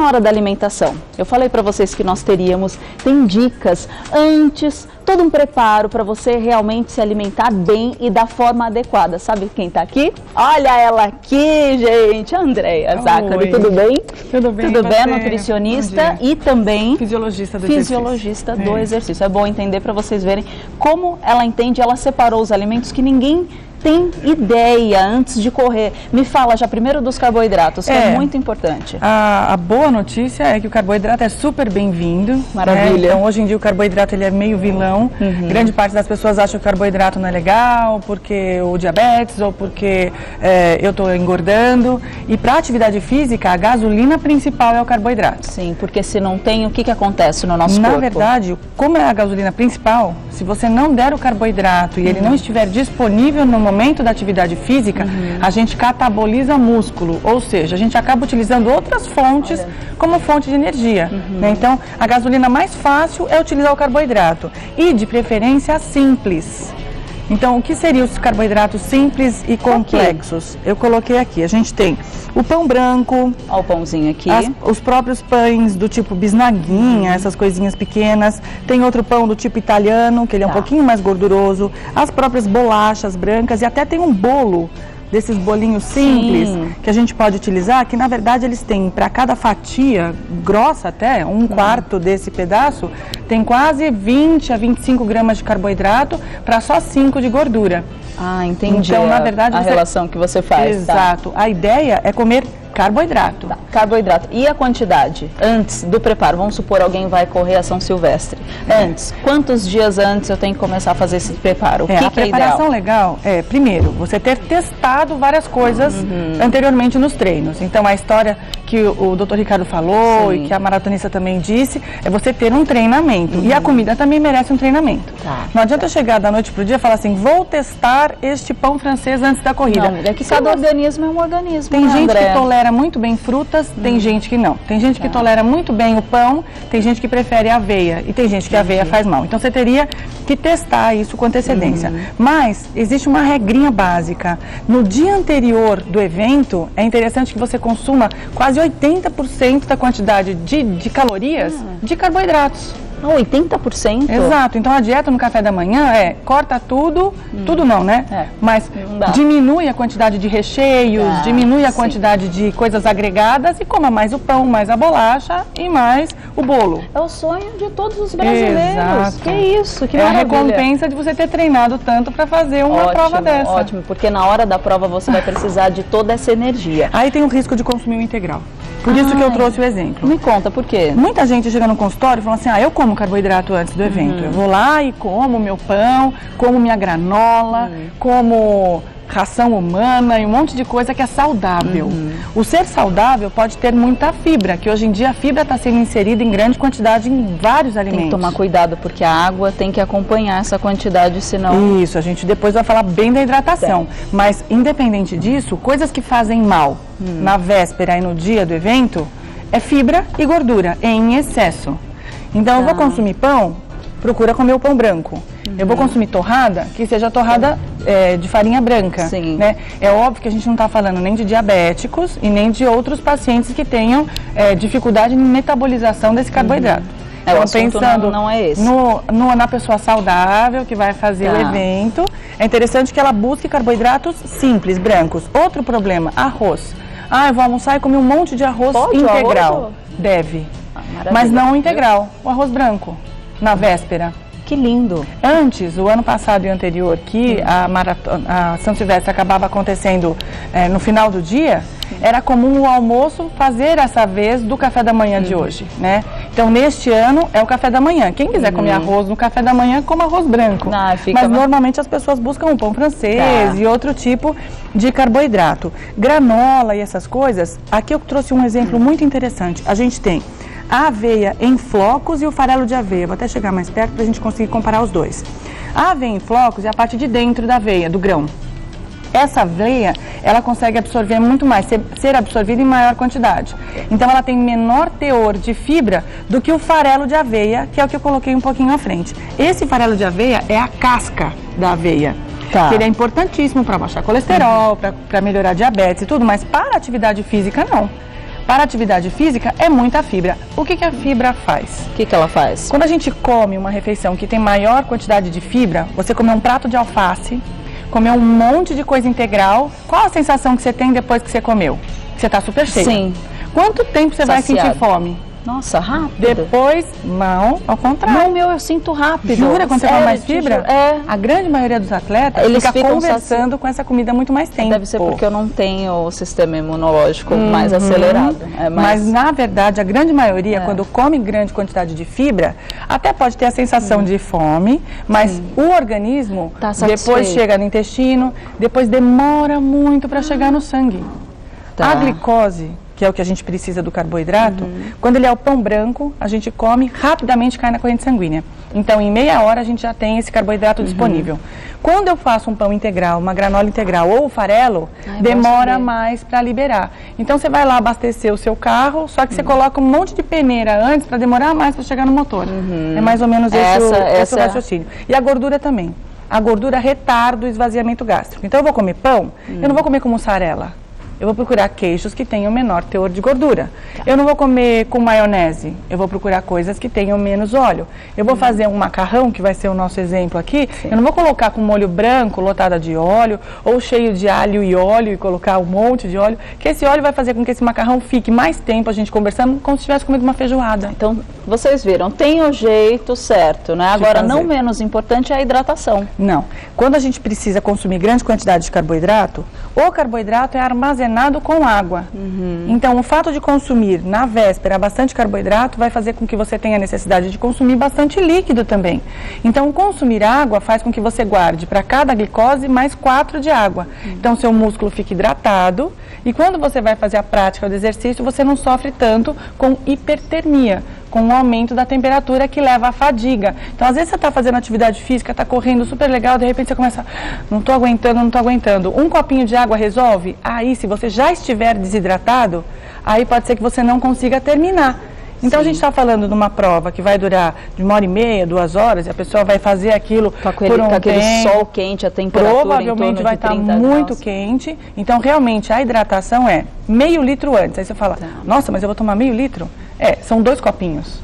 na hora da alimentação, eu falei para vocês que nós tem dicas antes, todo um preparo para você realmente se alimentar bem e da forma adequada. Sabe quem está aqui? Olha ela aqui, gente, a Andréia Zácari, tudo bem? Tudo bem. Tudo bem, nutricionista e também fisiologista do exercício. É bom entender para vocês verem como ela entende, ela separou os alimentos que ninguém tem ideia antes de correr. Me fala já primeiro dos carboidratos, que é muito importante. A boa notícia é que o carboidrato é super bem-vindo. Maravilha. Né? Então, hoje em dia, o carboidrato ele é meio vilão. Grande parte das pessoas acha que o carboidrato não é legal, porque o diabetes ou porque eu estou engordando. E para atividade física, a gasolina principal é o carboidrato. Sim, porque se não tem, o que acontece no nosso corpo? Na verdade, como é a gasolina principal, se você não der o carboidrato e ele não estiver disponível no momento da atividade física, a gente cataboliza músculo, ou seja, a gente acaba utilizando outras fontes como fonte de energia. Né? Então, a gasolina mais fácil é utilizar o carboidrato e, de preferência, simples. Então, o que seriam os carboidratos simples e complexos? Eu coloquei aqui, a gente tem o pão branco. Olha o pãozinho aqui. Os próprios pães do tipo bisnaguinha, essas coisinhas pequenas. Tem outro pão do tipo italiano, que ele é um pouquinho mais gorduroso. As próprias bolachas brancas e até tem um bolo desses bolinhos simples que a gente pode utilizar, que na verdade eles têm, para cada fatia, grossa até, um quarto desse pedaço, tem quase 20 a 25 gramas de carboidrato para só 5 de gordura. Ah, entendi. Então, na verdade, a relação que você faz. Exato. A ideia é comer carboidrato. Carboidrato. E a quantidade? Antes do preparo, vamos supor alguém vai correr a São Silvestre. Antes, quantos dias antes eu tenho que começar a fazer esse preparo? A preparação legal é, primeiro, você ter testado várias coisas anteriormente nos treinos. Então, a história que o Dr. Ricardo falou e que a maratonista também disse, é você ter um treinamento. E a comida também merece um treinamento. Não adianta chegar da noite pro dia e falar assim, vou testar este pão francês antes da corrida. Não, é que cada organismo é um organismo. Tem gente que tolera muito bem frutas, tem gente que não. Tem gente que tolera muito bem o pão, tem gente que prefere a aveia e tem gente que a aveia faz mal. Então você teria que testar isso com antecedência. Mas existe uma regrinha básica. No dia anterior do evento, é interessante que você consuma quase 80% da quantidade de calorias de carboidratos. 80%? Exato. Então a dieta no café da manhã corta tudo, tudo não, né? Mas diminui a quantidade de recheios, diminui a quantidade de coisas agregadas e coma mais o pão, mais a bolacha e mais o bolo. É o sonho de todos os brasileiros. Exato. Que isso, que maravilha. É a recompensa de você ter treinado tanto para fazer uma prova dessa. Ótimo, porque na hora da prova você vai precisar de toda essa energia. Aí tem o risco de consumir o integral. Por isso que eu trouxe o exemplo. Me conta, por quê? Muita gente chega no consultório e fala assim, eu como carboidrato antes do evento. Eu vou lá e como meu pão, como minha granola, como ração humana e um monte de coisa que é saudável. O ser saudável pode ter muita fibra, que hoje em dia a fibra está sendo inserida em grande quantidade em vários alimentos. Tem que tomar cuidado, porque a água tem que acompanhar essa quantidade, senão... Isso, a gente depois vai falar bem da hidratação. Mas, independente disso, coisas que fazem mal na véspera e no dia do evento, é fibra e gordura em excesso. Então, eu vou consumir pão, procura comer o pão branco. Eu vou consumir torrada, que seja torrada de farinha branca. Né? É óbvio que a gente não está falando nem de diabéticos e nem de outros pacientes que tenham dificuldade em metabolização desse carboidrato. Então, pensando não é esse. Na pessoa saudável que vai fazer o evento, é interessante que ela busque carboidratos simples, brancos. Outro problema, arroz. Eu vou almoçar e comer um monte de arroz integral. Arroz? Deve. Mas não integral, o arroz branco, na véspera. Que lindo! Antes, o ano passado e o anterior, que a São Silvestre acabava acontecendo no final do dia, era comum o almoço fazer essa vez do café da manhã de hoje, né? Então, neste ano, é o café da manhã. Quem quiser comer arroz no café da manhã, coma arroz branco. Mas normalmente as pessoas buscam um pão francês e outro tipo de carboidrato. Granola e essas coisas, aqui eu trouxe um exemplo muito interessante. A gente tem a aveia em flocos e o farelo de aveia. Vou até chegar mais perto para a gente conseguir comparar os dois. A aveia em flocos é a parte de dentro da aveia, do grão. Essa aveia, ela consegue absorver muito mais, ser absorvida em maior quantidade. Então, ela tem menor teor de fibra do que o farelo de aveia, que é o que eu coloquei um pouquinho à frente. Esse farelo de aveia é a casca da aveia. Que ele é importantíssimo para baixar colesterol, para melhorar diabetes e tudo, mas para a atividade física, não. para atividade física é muita fibra. O que a fibra faz? O que ela faz? Quando a gente come uma refeição que tem maior quantidade de fibra, você comer um prato de alface, comer um monte de coisa integral, qual a sensação que você tem depois que você comeu? Você está super cheio. Sim. Quanto tempo você vai sentir fome? Nossa, rápido. Depois, não, ao contrário. Não, meu, eu sinto rápido. Jura quando você come mais fibra? É. A grande maioria dos atletas Eles ficam conversando com essa comida muito mais tempo. Deve ser porque eu não tenho o sistema imunológico mais acelerado. Mas, na verdade, a grande maioria, quando come grande quantidade de fibra, até pode ter a sensação de fome, mas o organismo depois chega no intestino, depois demora muito para chegar no sangue. A glicose, que é o que a gente precisa do carboidrato, quando ele é o pão branco, a gente come, rapidamente cai na corrente sanguínea. Então, em meia hora, a gente já tem esse carboidrato disponível. Quando eu faço um pão integral, uma granola integral ou o farelo, demora mais para liberar. Então, você vai lá abastecer o seu carro, só que você coloca um monte de peneira antes para demorar mais para chegar no motor. É mais ou menos esse o raciocínio. E a gordura também. A gordura retarda o esvaziamento gástrico. Então, eu vou comer pão, eu não vou comer com mussarela. Eu vou procurar queijos que tenham menor teor de gordura. Eu não vou comer com maionese, eu vou procurar coisas que tenham menos óleo. Eu vou fazer um macarrão, que vai ser o nosso exemplo aqui, eu não vou colocar com molho branco, lotada de óleo, ou cheio de alho e óleo e colocar um monte de óleo, que esse óleo vai fazer com que esse macarrão fique mais tempo a gente conversando, como se tivesse comido uma feijoada. Então, vocês viram, tem o jeito certo, né? Agora, não menos importante é a hidratação. Não. Quando a gente precisa consumir grande quantidade de carboidrato, o carboidrato é armazenado com água. Então, o fato de consumir na véspera bastante carboidrato vai fazer com que você tenha necessidade de consumir bastante líquido também. Então, consumir água faz com que você guarde para cada glicose mais 4 de água. Então, seu músculo fica hidratado e quando você vai fazer a prática do exercício, você não sofre tanto com hipertermia, com o aumento da temperatura que leva à fadiga. Então, às vezes você está fazendo atividade física, está correndo super legal, de repente você começa, não estou aguentando. Um copinho de água resolve? Aí, se você já estiver desidratado, aí pode ser que você não consiga terminar. Então, a gente está falando de uma prova que vai durar de 1h30, 2 horas, e a pessoa vai fazer aquilo por um com aquele sol quente, a temperatura provavelmente vai estar muito quente. Então, realmente, a hidratação é meio litro antes. Aí você fala, nossa, mas eu vou tomar meio litro? São 2 copinhos,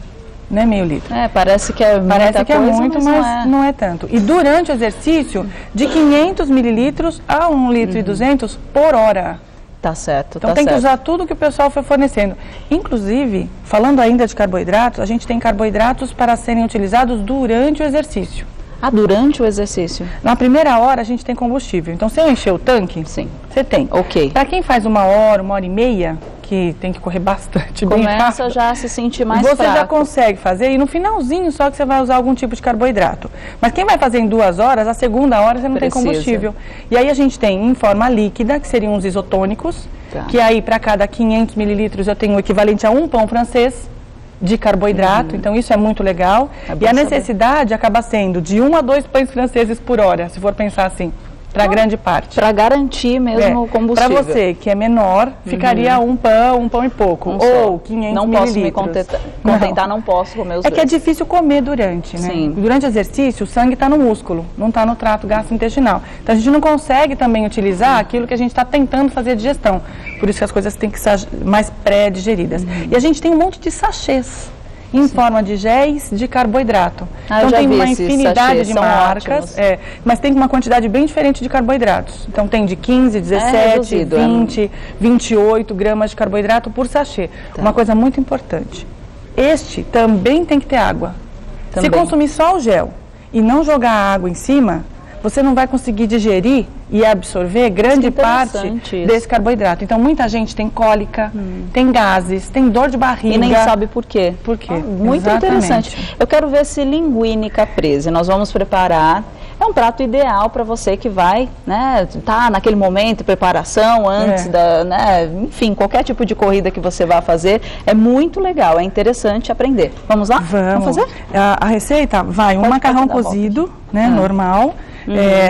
não é meio litro. Parece que é muito, mas não é tanto. E durante o exercício, de 500 mililitros a 1,2 litro por hora. Tá certo, então tem que usar tudo que o pessoal foi fornecendo. Inclusive, falando ainda de carboidratos, a gente tem carboidratos para serem utilizados durante o exercício. Durante o exercício? Na primeira hora a gente tem combustível. Então, se eu encher o tanque, você tem. Ok. Para quem faz 1 hora, 1h30, que tem que correr bastante, bem rápido, começa já a se sentir mais fraco. Você já consegue fazer e no finalzinho só que você vai usar algum tipo de carboidrato. Mas quem vai fazer em 2 horas, a segunda hora você não tem combustível. E aí a gente tem em forma líquida, que seriam os isotônicos, que aí para cada 500 mililitros eu tenho o equivalente a 1 pão francês de carboidrato, então isso é muito legal. E a necessidade acaba sendo de 1 a 2 pães franceses por hora, se for pensar assim. Para grande parte. Para garantir mesmo o combustível. Para você, que é menor, ficaria um pão e pouco. Ou 500 mililitros. Não posso me contentar, não posso comer os dois. Que é difícil comer durante, né? Sim. Durante o exercício, o sangue está no músculo, não está no trato gastrointestinal. Então, a gente não consegue também utilizar aquilo que a gente está tentando fazer a digestão. Por isso que as coisas têm que ser mais pré-digeridas. E a gente tem um monte de sachês em forma de géis de carboidrato. Então tem uma infinidade de marcas, mas tem uma quantidade bem diferente de carboidratos. Então tem de 15, 17, 20, 28 gramas de carboidrato por sachê. Uma coisa muito importante, este também tem que ter água. Se consumir só o gel e não jogar a água em cima, você não vai conseguir digerir e absorver grande parte desse carboidrato. Então, muita gente tem cólica, tem gases, tem dor de barriga. E nem sabe por quê. Por quê? Muito interessante. Eu quero ver esse linguine caprese. Nós vamos preparar. É um prato ideal para você que vai, tá naquele momento, preparação, antes da, enfim, qualquer tipo de corrida que você vá fazer. É muito legal, é interessante aprender. Vamos lá? Vamos fazer? A receita vai um macarrão cozido, normal.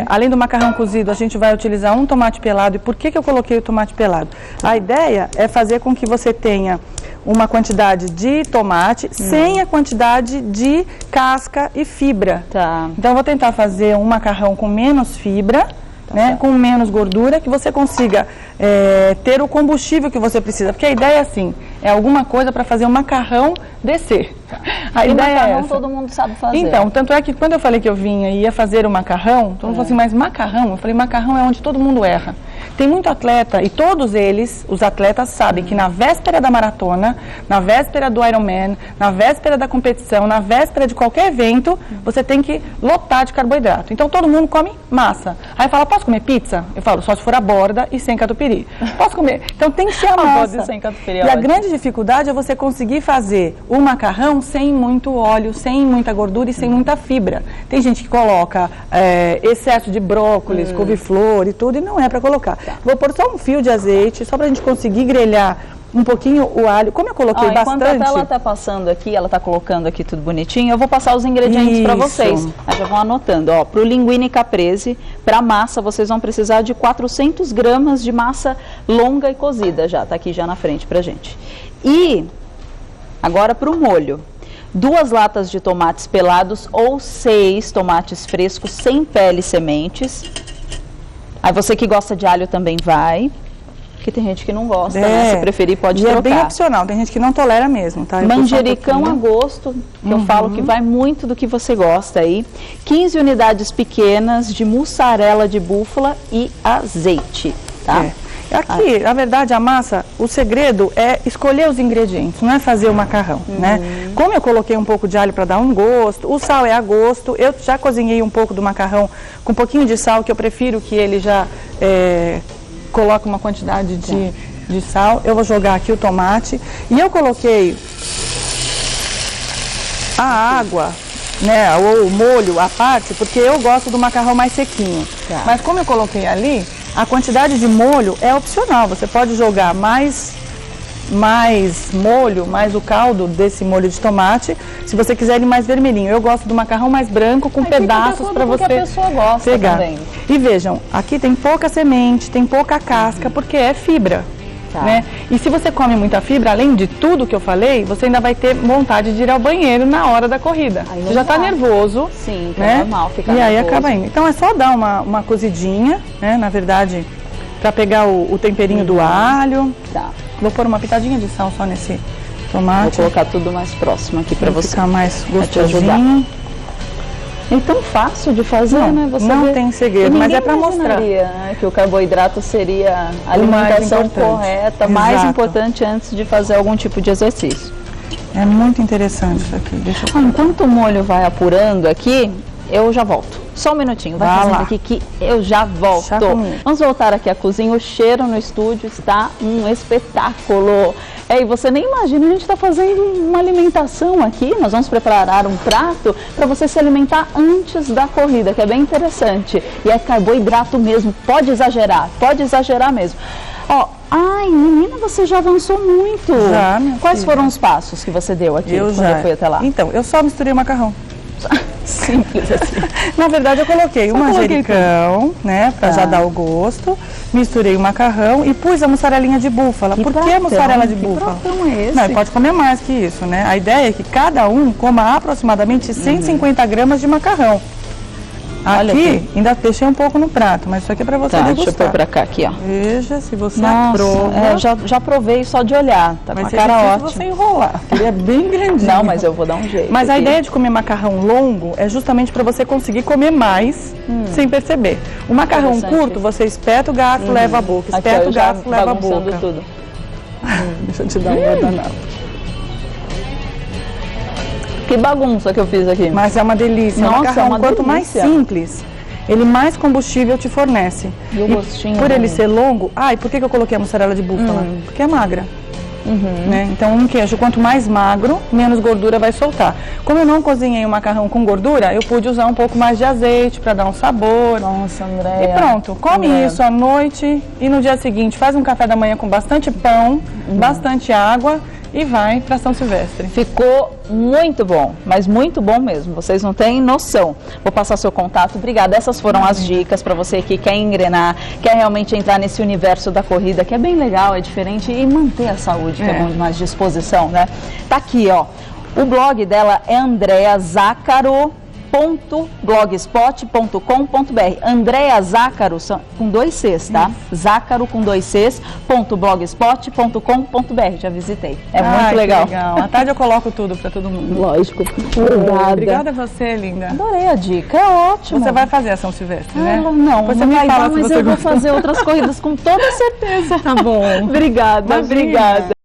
Além do macarrão cozido, a gente vai utilizar um tomate pelado. E por que eu coloquei o tomate pelado? A ideia é fazer com que você tenha uma quantidade de tomate sem a quantidade de casca e fibra. Tá. Então, eu vou tentar fazer um macarrão com menos fibra, né? Com menos gordura, que você consiga ter o combustível que você precisa. Porque a ideia é assim, é alguma coisa para fazer o macarrão descer. A ideia macarrão é essa. todo mundo sabe fazer. Então, tanto é que quando eu falei que eu vinha e ia fazer o macarrão, todo mundo falou assim, mas macarrão? Eu falei, macarrão é onde todo mundo erra. Tem muito atleta, e todos eles, os atletas, sabem que na véspera da maratona, na véspera do Ironman, na véspera da competição, na véspera de qualquer evento, você tem que lotar de carboidrato. Então, todo mundo come massa. Aí fala, posso comer pizza? Eu falo, só se for a borda e sem catupiry. Posso comer? Então, tem que ser a massa. Sem catupiry, e a grande dificuldade é você conseguir fazer o macarrão sem muito óleo, sem muita gordura e sem muita fibra. Tem gente que coloca excesso de brócolis, couve-flor e tudo, e não é para colocar. Vou pôr só um fio de azeite, só para a gente conseguir grelhar um pouquinho o alho. Como eu coloquei bastante... Enquanto ela está passando aqui, ela está colocando aqui tudo bonitinho, eu vou passar os ingredientes para vocês. Aí já vão anotando. Para o linguine caprese, para massa, vocês vão precisar de 400 gramas de massa longa e cozida. Já está aqui já na frente para gente. E agora para o molho. 2 latas de tomates pelados ou 6 tomates frescos sem pele e sementes. Aí você que gosta de alho também vai, porque tem gente que não gosta, né? Se preferir pode trocar. É bem opcional, tem gente que não tolera mesmo, tá? Manjericão a gosto, que eu falo que vai muito do que você gosta aí. 15 unidades pequenas de mussarela de búfala e azeite, tá? Aqui, na verdade, a massa, o segredo é escolher os ingredientes, não é fazer o macarrão, né? Como eu coloquei um pouco de alho para dar um gosto, o sal é a gosto, eu já cozinhei um pouco do macarrão com um pouquinho de sal, que eu prefiro que ele já coloque uma quantidade de sal. Eu vou jogar aqui o tomate e eu coloquei a água, né, ou o molho à parte, porque eu gosto do macarrão mais sequinho. Mas como eu coloquei ali, a quantidade de molho é opcional, você pode jogar mais molho, mais o caldo desse molho de tomate, se você quiser ele mais vermelhinho. Eu gosto do macarrão mais branco, com pedaços para você que a pessoa gosta pegar. Também. E vejam, aqui tem pouca semente, tem pouca casca, porque é fibra. Né? E se você come muita fibra, além de tudo que eu falei, você ainda vai ter vontade de ir ao banheiro na hora da corrida. Você já está nervoso. Sim, né? É normal ficar nervoso. E aí acaba indo. Então é só dar uma cozidinha, né? Na verdade, para pegar o temperinho do alho. Vou pôr uma pitadinha de sal só nesse tomate. Vou colocar tudo mais próximo aqui para você. Ficar mais gostosinho. É tão fácil de fazer, né? Você não tem segredo, mas é para mostrar. Né, que o carboidrato seria a alimentação correta, mais importante antes de fazer algum tipo de exercício. É muito interessante isso aqui. Deixa eu enquanto o molho vai apurando aqui, eu já volto. Só um minutinho, vai fazendo aqui que eu já volto. Vamos voltar aqui à cozinha. O cheiro no estúdio está um espetáculo. E você nem imagina, a gente está fazendo uma alimentação aqui. Nós vamos preparar um prato para você se alimentar antes da corrida, que é bem interessante. E é carboidrato mesmo, pode exagerar mesmo. Ai, menina, você já avançou muito. Já, minha Quais foram os passos que você deu aqui quando eu fui até lá? Então, eu só misturei o macarrão. Simples assim. Na verdade, eu coloquei o manjericão, né, para já dar o gosto. Misturei o macarrão e pus a mussarelinha de búfala. Por que a mussarela de búfala? É esse? Não, pode comer mais que isso, né? A ideia é que cada um coma aproximadamente 150 gramas de macarrão. Aqui, ainda deixei um pouco no prato, mas isso aqui é pra você degustar. Deixa eu pôr pra cá, aqui, ó. Veja se você aprova. Já provei só de olhar, tá com a cara ótima. Se você enrolar, ele é bem grandinho. Não, mas eu vou dar um jeito. Mas a ideia de comer macarrão longo é justamente para você conseguir comer mais sem perceber. O macarrão curto, você espeta o garfo, leva a boca. Espeta o garfo, leva a boca. Tudo. Deixa eu te dar uma danada. Que bagunça que eu fiz aqui. Mas é uma delícia. Nossa, o macarrão, é uma quanto delícia. mais simples, ele mais combustível te fornece. E o gostinho. Por ele ser longo... por que eu coloquei a mussarela de búfala? Porque é magra. Né? Então, um queijo, quanto mais magro, menos gordura vai soltar. Como eu não cozinhei o macarrão com gordura, eu pude usar um pouco mais de azeite para dar um sabor. Nossa, Andréia. E pronto, come isso à noite e no dia seguinte faz um café da manhã com bastante pão, bastante água e vai para São Silvestre. Ficou muito bom, mas muito bom mesmo, vocês não têm noção. Vou passar seu contato, obrigada. Essas foram as dicas para você que quer engrenar, quer realmente entrar nesse universo da corrida, que é bem legal, é diferente, e manter a saúde, que é bom demais, disposição, né? Tá aqui, ó. O blog dela é Andrea Zácaro blogspot.com.br. Andréa Zácaro, com 2 Cs, tá? Zácaro com 2 Cs, .blogspot.com.br. Já visitei. É muito legal. legal. À tarde eu coloco tudo para todo mundo. Lógico. Obrigada a você, linda. Adorei a dica, é ótimo. Você vai fazer a São Silvestre, né? Não, você não me vai fala dar, mas eu vou fazer outras corridas com toda certeza. Tá bom. Obrigada, Imagina. obrigada.